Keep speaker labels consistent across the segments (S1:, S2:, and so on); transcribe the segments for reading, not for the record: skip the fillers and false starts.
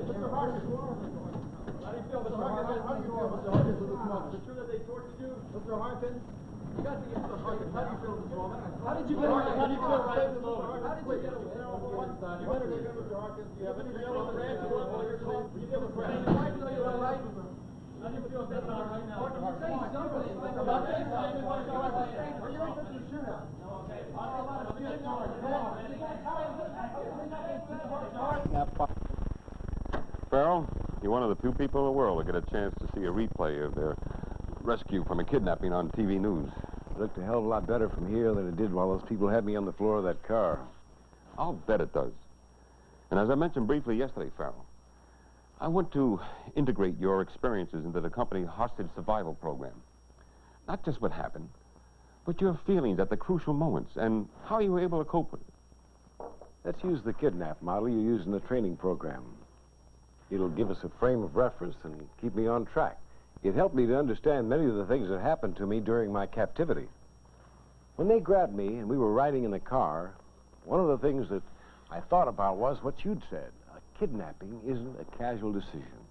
S1: Mr. Harkins. How do you feel, Mr. Harkins? How do you feel, Mr. Harkins, with this moment? Is it true that they tortured you? Mr. Harkins? You got to get Mr. Harkins. How do you feel at this moment? How did you get away? How did you feel right at this moment? How did you get away? You better look at Mr. Harkins. Do you have any feelings for answer while you're talking? You give us credit. Why do you know you're right? How do you feel about that right now? Mr. Harkins? Say something. About this. Are you ready to shoot us? Okay.
S2: Farrell, you're one of the few people in the world that get a chance to see a replay of their rescue from a kidnapping on TV news.
S3: It looked a hell of a lot better from here than it did while those people had me on the floor of that car.
S2: I'll bet it does. And as I mentioned briefly yesterday, Farrell, I want to integrate your experiences into the company hostage survival program. Not just what happened, but your feelings at the crucial moments and how you were able to cope with it.
S3: Let's use the kidnap model you used in the training program. It'll give us a frame of reference and keep me on track. It helped me to understand many of the things that happened to me during my captivity. When they grabbed me and we were riding in the car, one of the things that I thought about was what you'd said. A kidnapping isn't a casual decision.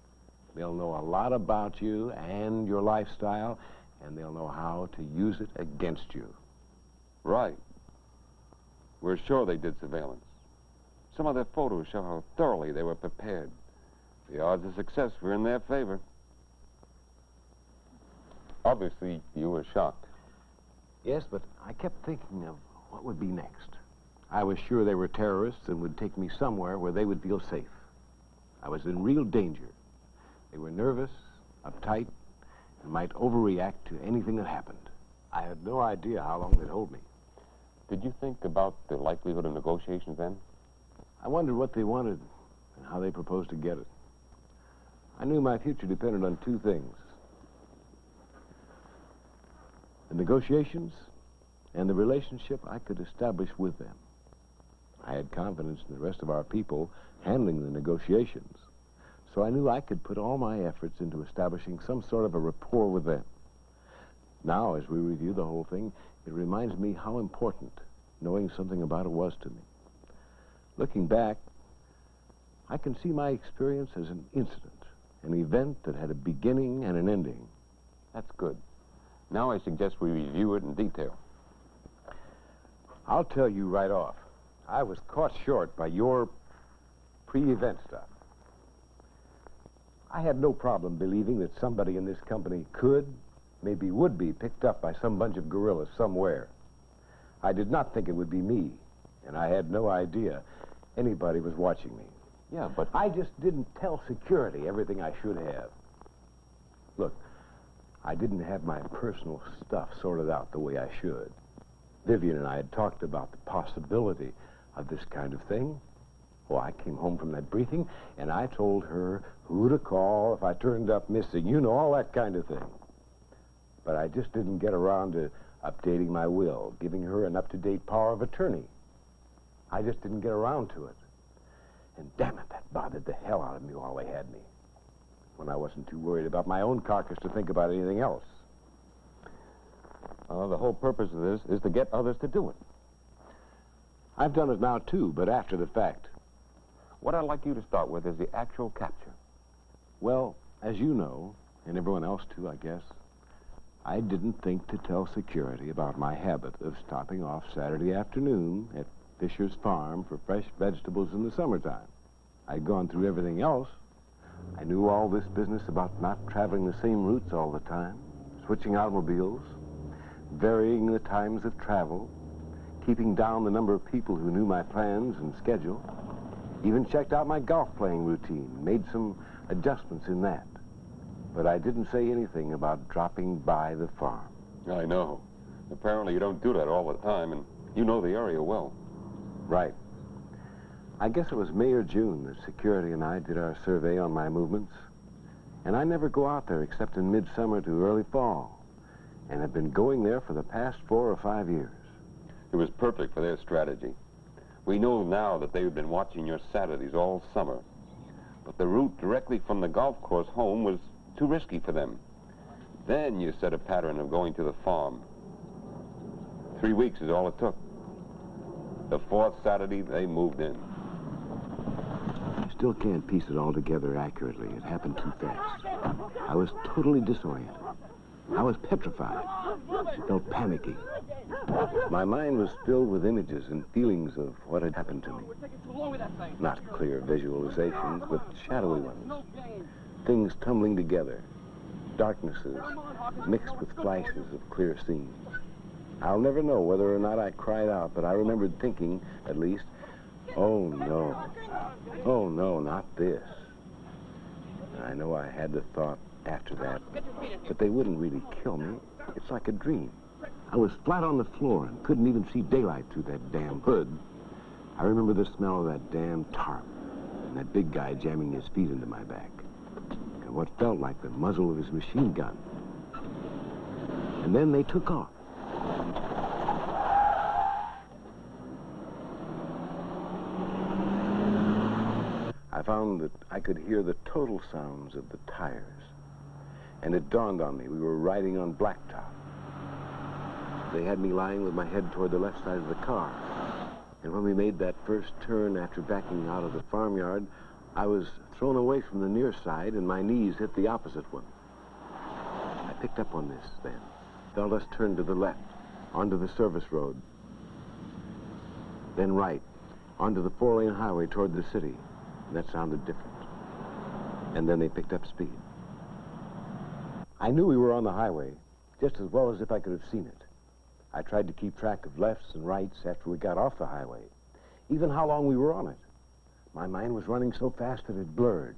S3: They'll know a lot about you and your lifestyle, and they'll know how to use it against you.
S2: Right. We're sure they did surveillance. Some of their photos show how thoroughly they were prepared. The odds of success were in their favor. Obviously, you were shocked.
S3: Yes, but I kept thinking of what would be next. I was sure they were terrorists and would take me somewhere where they would feel safe. I was in real danger. They were nervous, uptight, and might overreact to anything that happened. I had no idea how long they'd hold me.
S2: Did you think about the likelihood of negotiations then?
S3: I wondered what they wanted and how they proposed to get it. I knew my future depended on two things: the negotiations and the relationship I could establish with them. I had confidence in the rest of our people handling the negotiations, so I knew I could put all my efforts into establishing some sort of a rapport with them. Now, as we review the whole thing, it reminds me how important knowing something about it was to me. Looking back, I can see my experience as an incident, an event that had a beginning and an ending.
S2: That's good. Now I suggest we review it in detail.
S3: I'll tell you right off, I was caught short by your pre-event stuff. I had no problem believing that somebody in this company could, maybe would be, picked up by some bunch of guerrillas somewhere. I did not think it would be me, and I had no idea anybody was watching me.
S2: Yeah, but
S3: I just didn't tell security everything I should have. Look, I didn't have my personal stuff sorted out the way I should. Vivian and I had talked about the possibility of this kind of thing. Oh, I came home from that briefing, and I told her who to call if I turned up missing. You know, all that kind of thing. But I just didn't get around to updating my will, giving her an up-to-date power of attorney. I just didn't get around to it. And damn it, that bothered the hell out of me while they had me, when I wasn't too worried about my own carcass to think about anything else.
S2: The whole purpose of this is to get others to do it.
S3: I've done it now, too, but after the fact.
S2: What I'd like you to start with is the actual capture.
S3: Well, as you know, and everyone else, too, I guess, I didn't think to tell security about my habit of stopping off Saturday afternoon at Fisher's Farm for fresh vegetables in the summertime. I'd gone through everything else. I knew all this business about not traveling the same routes all the time, switching automobiles, varying the times of travel, keeping down the number of people who knew my plans and schedule, even checked out my golf playing routine, made some adjustments in that. But I didn't say anything about dropping by the farm.
S2: I know. Apparently you don't do that all the time, and you know the area well.
S3: Right. I guess it was May or June that security and I did our survey on my movements. And I never go out there except in midsummer to early fall, and have been going there for the past 4 or 5 years.
S2: It was perfect for their strategy. We know now that they've been watching your Saturdays all summer. But the route directly from the golf course home was too risky for them. Then you set a pattern of going to the farm. 3 weeks is all it took. The 4th Saturday, they moved in.
S3: still can't piece it all together accurately. It happened too fast. I was totally disoriented. I was petrified. Felt panicky. My mind was filled with images and feelings of what had happened to me. Not clear visualizations, but shadowy ones. Things tumbling together. Darknesses mixed with flashes of clear scenes. I'll never know whether or not I cried out, but I remembered thinking, at least, oh no, not this. And I know I had the thought after that, but they wouldn't really kill me. It's like a dream. I was flat on the floor and couldn't even see daylight through that damn hood. I remember the smell of that damn tarp and that big guy jamming his feet into my back. And what felt like the muzzle of his machine gun. And then they took off. I found that I could hear the total sounds of the tires. And it dawned on me we were riding on blacktop. They had me lying with my head toward the left side of the car. And when we made that first turn after backing out of the farmyard, I was thrown away from the near side and my knees hit the opposite one. I picked up on this then. Felt us turn to the left, onto the service road. Then right, onto the 4-lane highway toward the city. And that sounded different. And then they picked up speed. I knew we were on the highway, just as well as if I could have seen it. I tried to keep track of lefts and rights after we got off the highway, even how long we were on it. My mind was running so fast that it blurred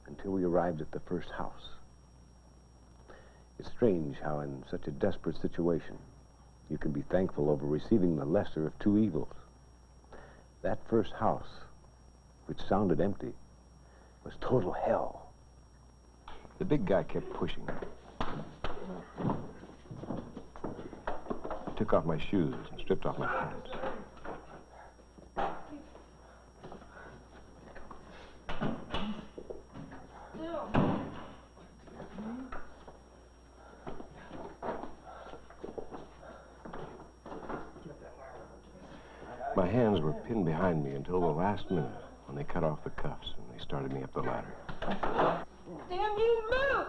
S3: until we arrived at the first house. It's strange how in such a desperate situation you can be thankful over receiving the lesser of two evils. That first house, which sounded empty, was total hell. The big guy kept pushing. I took off my shoes and stripped off my pants. My hands were pinned behind me until the last minute when they cut off the cuffs and they started me up the ladder.
S4: Damn you, move!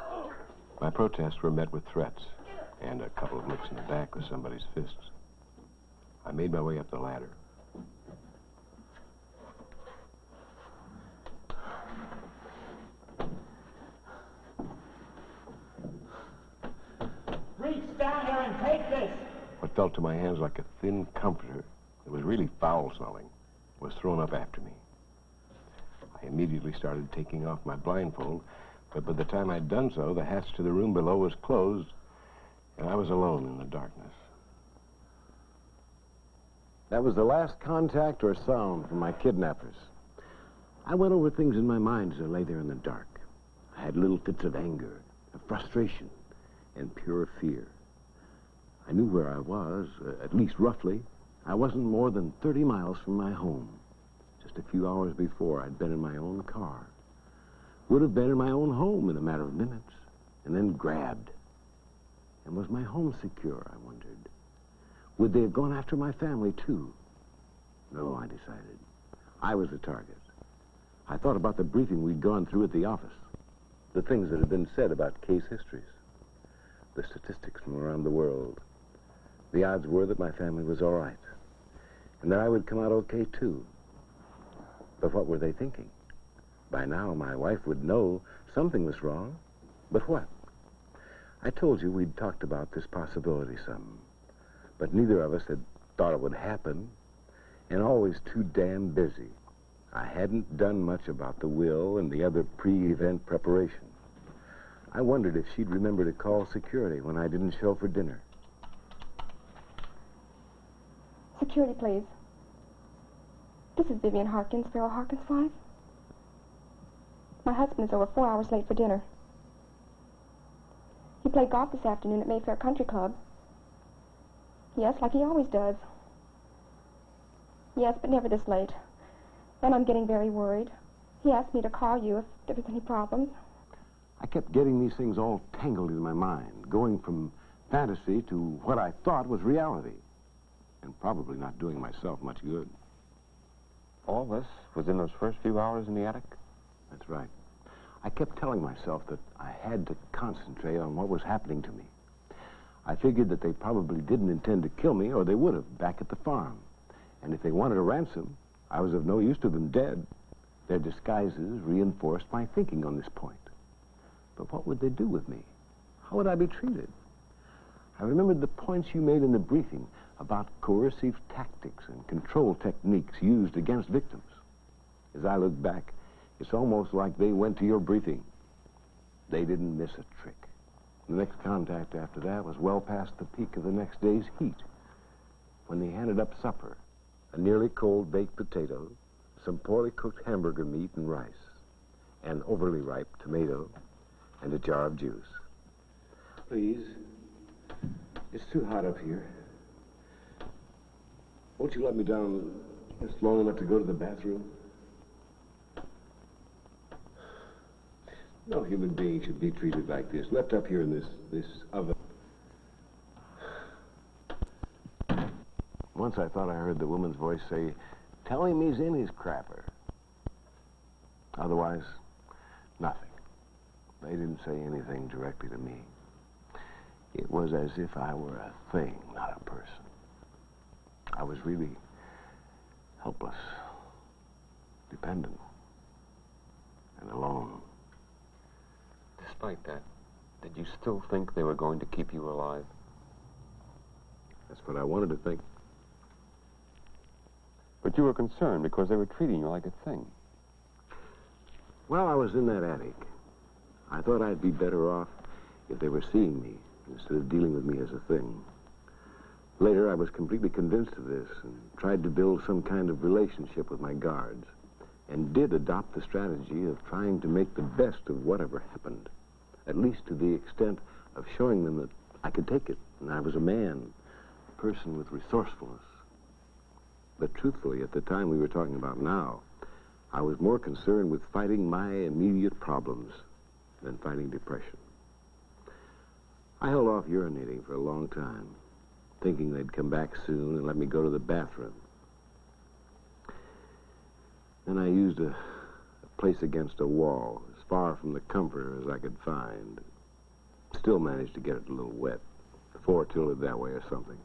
S3: My protests were met with threats and a couple of licks in the back with somebody's fists. I made my way up the ladder.
S4: Reach down here and take this!
S3: What felt to my hands like a thin comforter that was really foul-smelling was thrown up after me. I immediately started taking off my blindfold, but by the time I'd done so, the hatch to the room below was closed, and I was alone in the darkness. That was the last contact or sound from my kidnappers. I went over things in my mind as I lay there in the dark. I had little fits of anger, of frustration, and pure fear. I knew where I was, at least roughly. I wasn't more than 30 miles from my home. Just a few hours before, I'd been in my own car. Would have been in my own home in a matter of minutes, and then grabbed. And was my home secure, I wondered. Would they have gone after my family, too? No, I decided. I was the target. I thought about the briefing we'd gone through at the office, the things that had been said about case histories, the statistics from around the world. The odds were that my family was all right, and that I would come out okay, too. But what were they thinking? By now, my wife would know something was wrong. But what? I told you we'd talked about this possibility some, but neither of us had thought it would happen, and always too damn busy. I hadn't done much about the will and the other pre-event preparation. I wondered if she'd remember to call security when I didn't show for dinner.
S5: Security, please. This is Vivian Harkins, Pharaoh Harkins' wife. My husband is over 4 hours late for dinner. He played golf this afternoon at Mayfair Country Club. Yes, like he always does. Yes, but never this late. And I'm getting very worried. He asked me to call you if there was any problems.
S3: I kept getting these things all tangled in my mind, going from fantasy to what I thought was reality, and probably not doing myself much good.
S2: All this was in those first few hours in the attic?
S3: right. I kept telling myself that I had to concentrate on what was happening to me. I figured that they probably didn't intend to kill me, or they would have, back at the farm. And if they wanted a ransom, I was of no use to them dead. Their disguises reinforced my thinking on this point. But what would they do with me? How would I be treated? I remembered the points you made in the briefing about coercive tactics and control techniques used against victims. As I look back, it's almost like they went to your briefing. They didn't miss a trick. The next contact after that was well past the peak of the next day's heat, when they handed up supper, a nearly cold baked potato, some poorly cooked hamburger meat and rice, an overly ripe tomato, and a jar of juice. Please, it's too hot up here. Won't you let me down just long enough to go to the bathroom? No human being should be treated like this, left up here in this oven. Once I thought I heard the woman's voice say, "Tell him he's in his crapper." Otherwise, nothing. They didn't say anything directly to me. It was as if I were a thing, not a person. I was really helpless, dependent, and alone.
S2: Despite that, did you still think they were going to keep you alive?
S3: That's what I wanted to think.
S2: But you were concerned because they were treating you like a thing.
S3: Well, I was in that attic. I thought I'd be better off if they were seeing me instead of dealing with me as a thing. Later, I was completely convinced of this and tried to build some kind of relationship with my guards, and did adopt the strategy of trying to make the best of whatever happened, at least to the extent of showing them that I could take it, and I was a man, a person with resourcefulness. But truthfully, at the time we were talking about now, I was more concerned with fighting my immediate problems than fighting depression. I held off urinating for a long time, thinking they'd come back soon and let me go to the bathroom. Then I used a place against a wall, as far from the comforter as I could find. Still managed to get it a little wet. The floor tilted that way or something.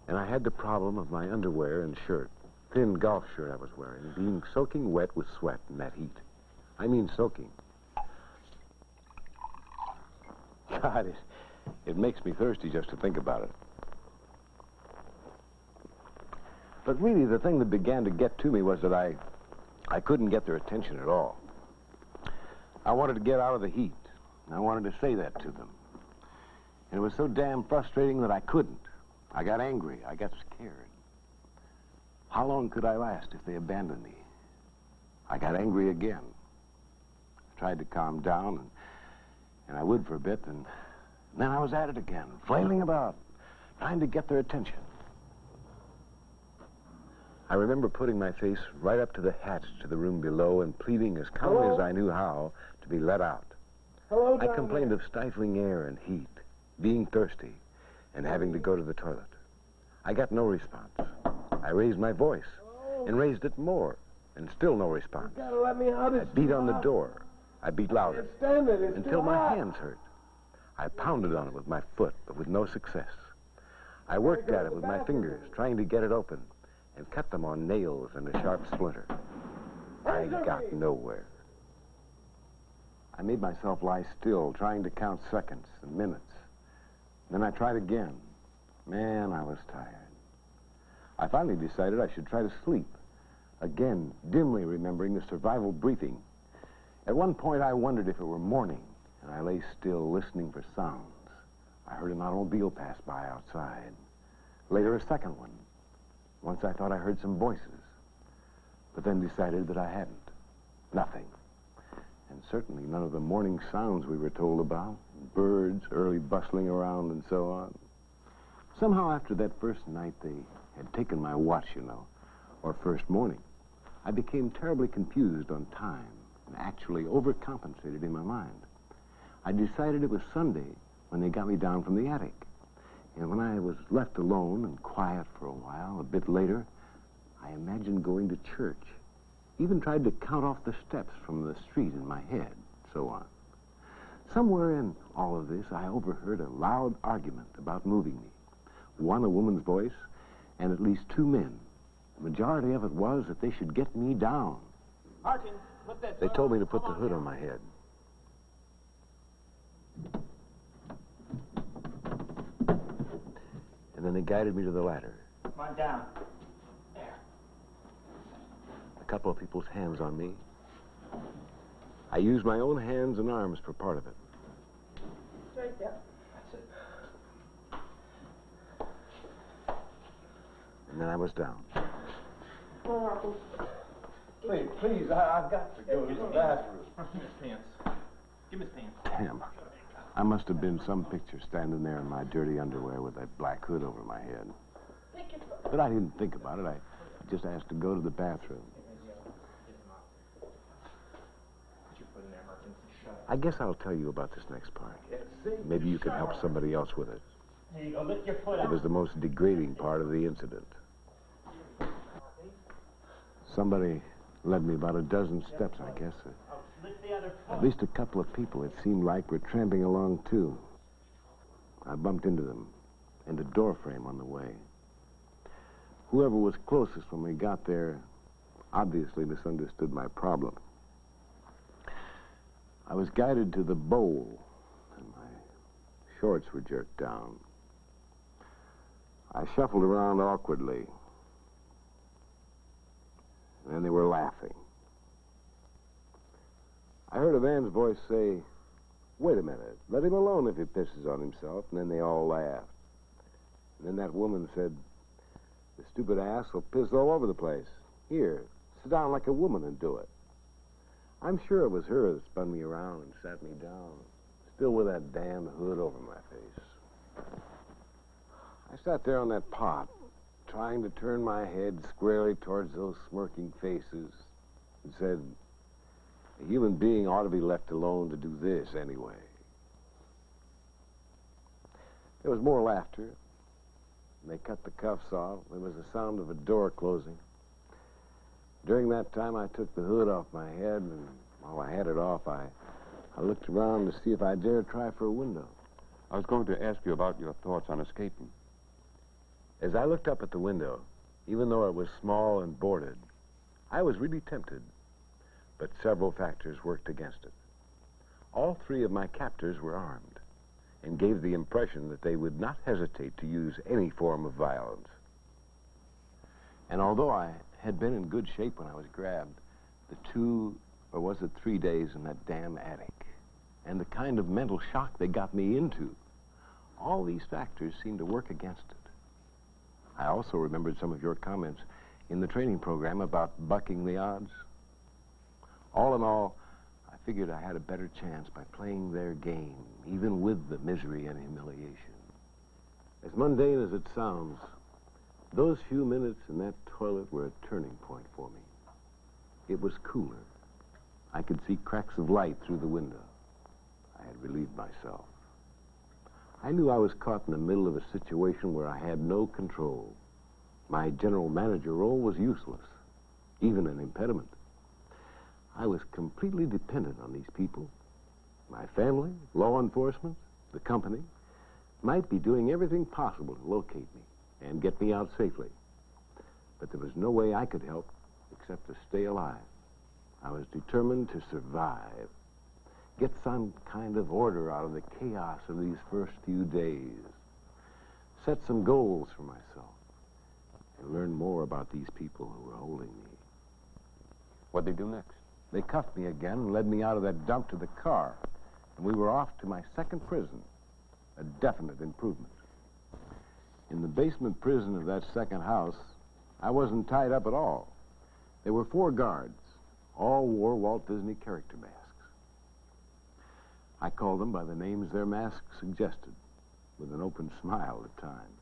S3: And I had the problem of my underwear and shirt, thin golf shirt I was wearing, being soaking wet with sweat in that heat. I mean soaking. God, it makes me thirsty just to think about it. But really, the thing that began to get to me was that I couldn't get their attention at all. I wanted to get out of the heat. I wanted to say that to them. And it was so damn frustrating that I couldn't. I got angry. I got scared. How long could I last if they abandoned me? I got angry again. I tried to calm down, and I would for a bit, and then I was at it again, flailing about, trying to get their attention. I remember putting my face right up to the hatch to the room below and pleading as calmly as I knew how to be let out.
S1: Hello,
S3: I complained of stifling air and heat, being thirsty, and having to go to the toilet. I got no response. I raised my voice and raised it more, and still no response.
S1: You gotta let me out.
S3: I beat on the door. I beat louder until my hands hurt. I pounded on it with my foot, but with no success. I worked at it with my fingers, trying to get it open, and cut them on nails and a sharp splinter. I got nowhere. I made myself lie still, trying to count seconds and minutes. Then I tried again. Man, I was tired. I finally decided I should try to sleep. Again, dimly remembering the survival briefing. At one point, I wondered if it were morning, and I lay still, listening for sounds. I heard an automobile pass by outside. Later, a second one. Once I thought I heard some voices, but then decided that I hadn't. Nothing. And certainly none of the morning sounds we were told about. Birds, early bustling around, and so on. Somehow after that first night, they had taken my watch, or first morning. I became terribly confused on time and actually overcompensated in my mind. I decided it was Sunday when they got me down from the attic. And when I was left alone and quiet for a while, a bit later, I imagined going to church Even tried to count off the steps from the street in my head, so on. Somewhere in all of this, I overheard a loud argument about moving me. One, a woman's voice, and at least two men. The majority of it was that they should get me down.
S1: Harkins, put that...
S3: They told me to put the hood on my head. And then they guided me to the ladder.
S4: Come on down.
S3: A couple of people's hands on me. I used my own hands and arms for part of it.
S4: Straight there.
S3: And then I was down.
S1: Please, I've got to go to the bathroom.
S4: Give his pants. Give his pants.
S3: Damn. I must have been some picture standing there in my dirty underwear with that black hood over my head. But I didn't think about it. I just asked to go to the bathroom. I guess I'll tell you about this next part. Maybe you can help somebody else with it.
S4: Here you go. Lift your foot up.
S3: It was the most degrading part of the incident. Somebody led me about a dozen steps, I guess.
S4: Lift the other foot.
S3: At least a couple of people, it seemed like, were tramping along, too. I bumped into them, and a door frame on the way. Whoever was closest when we got there obviously misunderstood my problem. I was guided to the bowl, and my shorts were jerked down. I shuffled around awkwardly, and then they were laughing. I heard a man's voice say, "Wait a minute, let him alone if he pisses on himself," and then they all laughed. And then that woman said, "The stupid ass will piss all over the place. Here, sit down like a woman and do it." I'm sure it was her that spun me around and sat me down, still with that damn hood over my face. I sat there on that pot, trying to turn my head squarely towards those smirking faces, and said, "A human being ought to be left alone to do this anyway." There was more laughter, and they cut the cuffs off. There was the sound of a door closing. During that time, I took the hood off my head, and while I had it off, I looked around to see if I dared try for a window.
S2: I was going to ask you about your thoughts on escaping.
S3: As I looked up at the window, even though it was small and boarded, I was really tempted, but several factors worked against it. All three of my captors were armed and gave the impression that they would not hesitate to use any form of violence. And although I had been in good shape when I was grabbed, the 2, or was it 3 days in that damn attic, and the kind of mental shock they got me into, all these factors seemed to work against it. I also remembered some of your comments in the training program about bucking the odds. All in all, I figured I had a better chance by playing their game, even with the misery and humiliation. As mundane as it sounds, those few minutes in that toilet were a turning point for me. It was cooler. I could see cracks of light through the window. I had relieved myself. I knew I was caught in the middle of a situation where I had no control. My general manager role was useless, even an impediment. I was completely dependent on these people. My family, law enforcement, the company might be doing everything possible to locate me and get me out safely. But there was no way I could help except to stay alive. I was determined to survive, get some kind of order out of the chaos of these first few days, set some goals for myself, and learn more about these people who were holding me.
S2: What'd they do next?
S3: They cuffed me again and led me out of that dump to the car, and we were off to my second prison, a definite improvement. In the basement prison of that second house, I wasn't tied up at all. There were 4 guards. All wore Walt Disney character masks. I called them by the names their masks suggested, with an open smile at times.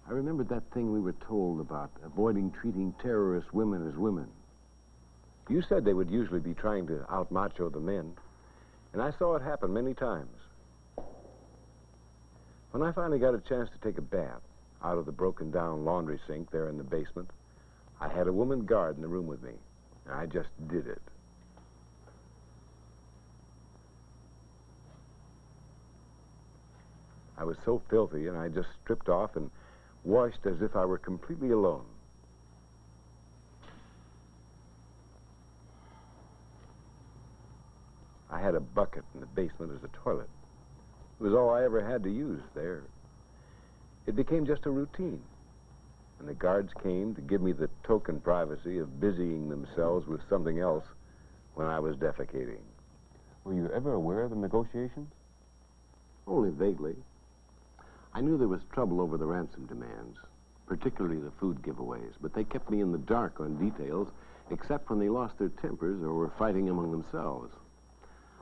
S3: I remembered that thing we were told about avoiding treating terrorist women as women. You said they would usually be trying to out-macho the men, and I saw it happen many times. When I finally got a chance to take a bath out of the broken-down laundry sink there in the basement, I had a woman guard in the room with me, And I just did it. I was so filthy, and I just stripped off and washed as if I were completely alone. I had a bucket in the basement as a toilet. It was all I ever had to use there. It became just a routine. And the guards came to give me the token privacy of busying themselves with something else when I was defecating.
S2: Were you ever aware of the negotiations?
S3: Only vaguely. I knew there was trouble over the ransom demands, particularly the food giveaways, but they kept me in the dark on details, except when they lost their tempers or were fighting among themselves.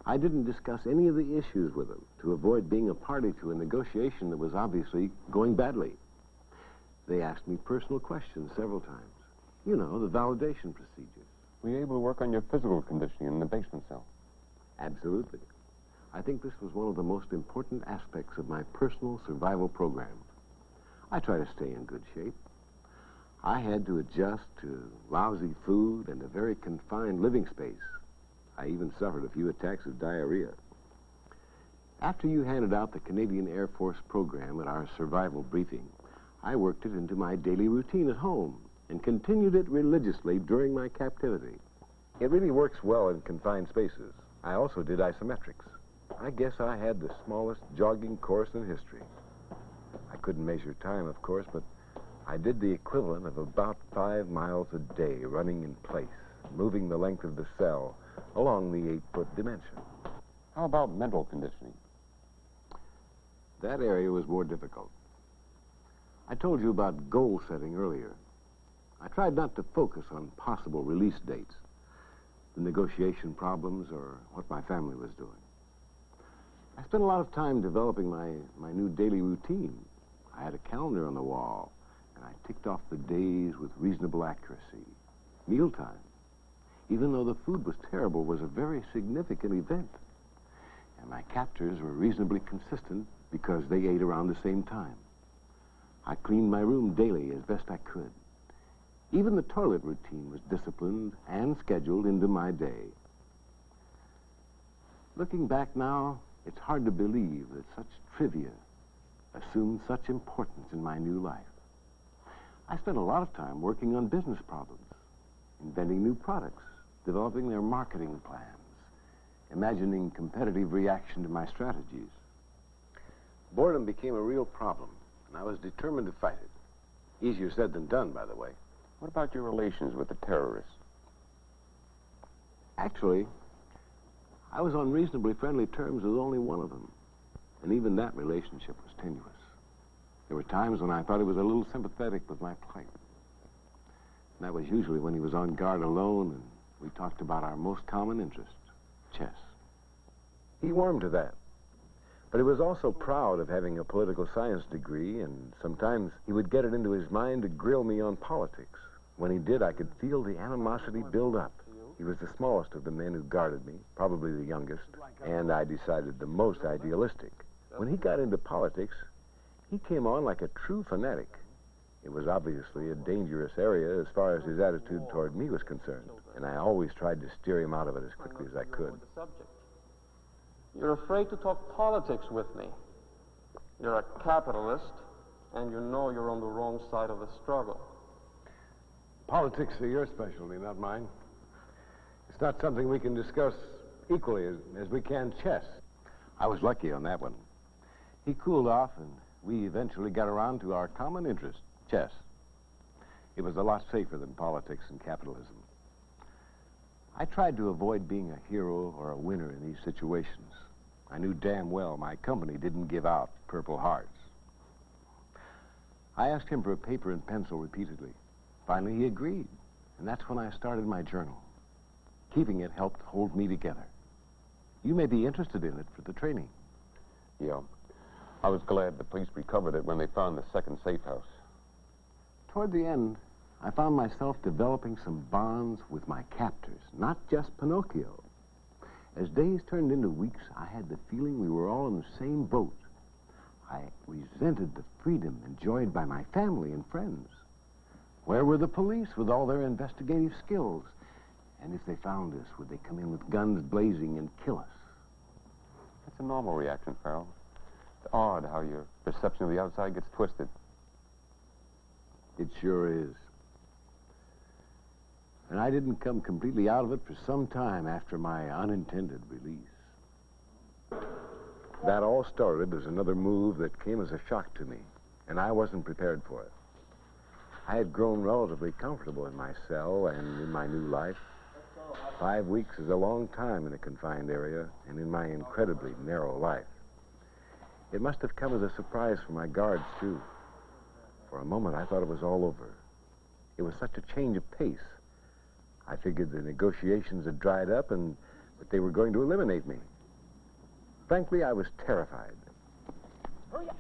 S3: I didn't discuss any of the issues with them to avoid being a party to a negotiation that was obviously going badly. They asked me personal questions several times. You know, the validation procedures.
S2: Were you able to work on your physical conditioning in the basement cell?
S3: Absolutely. I think this was one of the most important aspects of my personal survival program. I try to stay in good shape. I had to adjust to lousy food and a very confined living space. I even suffered a few attacks of diarrhea. After you handed out the Canadian Air Force program at our survival briefing, I worked it into my daily routine at home and continued it religiously during my captivity. It really works well in confined spaces. I also did isometrics. I guess I had the smallest jogging course in history. I couldn't measure time, of course, but I did the equivalent of about 5 miles a day running in place, moving the length of the cell along the 8-foot dimension.
S2: How about mental conditioning?
S3: That area was more difficult. I told you about goal setting earlier. I tried not to focus on possible release dates, the negotiation problems, or what my family was doing. I spent a lot of time developing my new daily routine. I had a calendar on the wall, and I ticked off the days with reasonable accuracy. Mealtime, even though the food was terrible, was a very significant event. And my captors were reasonably consistent because they ate around the same time. I cleaned my room daily as best I could. Even the toilet routine was disciplined and scheduled into my day. Looking back now, it's hard to believe that such trivia assumed such importance in my new life. I spent a lot of time working on business problems, inventing new products, developing their marketing plans, imagining competitive reaction to my strategies. Boredom became a real problem, and I was determined to fight it. Easier said than done, by the way.
S2: What about your relations with the terrorists?
S3: Actually, I was on reasonably friendly terms with only one of them, and even that relationship was tenuous. There were times when I thought he was a little sympathetic with my plight. And that was usually when he was on guard alone and we talked about our most common interest, chess. He warmed to that. But he was also proud of having a political science degree, and sometimes he would get it into his mind to grill me on politics. When he did, I could feel the animosity build up. He was the smallest of the men who guarded me, probably the youngest, and I decided the most idealistic. When he got into politics, he came on like a true fanatic. It was obviously a dangerous area as far as his attitude toward me was concerned, and I always tried to steer him out of it as quickly as I could.
S6: You're afraid to talk politics with me. You're a capitalist, and you know you're on the wrong side of the struggle.
S3: Politics are your specialty, not mine. It's not something we can discuss equally as we can chess. I was lucky on that one. He cooled off, and we eventually got around to our common interest, chess. It was a lot safer than politics and capitalism. I tried to avoid being a hero or a winner in these situations. I knew damn well my company didn't give out Purple Hearts. I asked him for a paper and pencil repeatedly. Finally, he agreed, and that's when I started my journal. Keeping it helped hold me together. You may be interested in it for the training.
S2: Yeah. I was glad the police recovered it when they found the second safe house.
S3: Toward the end, I found myself developing some bonds with my captors, not just Pinocchio. As days turned into weeks, I had the feeling we were all in the same boat. I resented the freedom enjoyed by my family and friends. Where were the police with all their investigative skills? And if they found us, would they come in with guns blazing and kill us?
S2: That's a normal reaction, Farrell. It's odd how your perception of the outside gets twisted.
S3: It sure is. And I didn't come completely out of it for some time after my unintended release. That all started as another move that came as a shock to me, and I wasn't prepared for it. I had grown relatively comfortable in my cell and in my new life. 5 weeks is a long time in a confined area and in my incredibly narrow life. It must have come as a surprise for my guards, too. For a moment, I thought it was all over. It was such a change of pace. I figured the negotiations had dried up and that they were going to eliminate me. Frankly, I was terrified.
S1: Hurry up.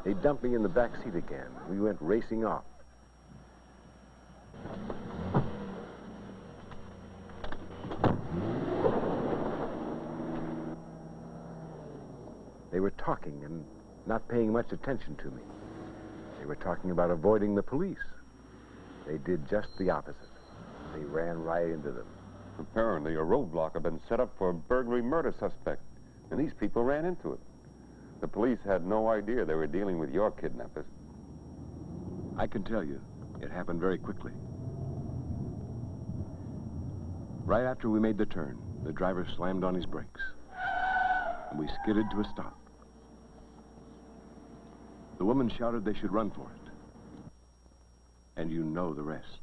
S3: They dumped me in the back seat again. We went racing off. They were talking and not paying much attention to me. They were talking about avoiding the police. They did just the opposite. They ran right into them.
S2: Apparently, a roadblock had been set up for a burglary murder suspect, and these people ran into it. The police had no idea they were dealing with your kidnappers.
S3: I can tell you, it happened very quickly. Right after we made the turn, the driver slammed on his brakes, and we skidded to a stop. The woman shouted they should run for it. And you know the rest.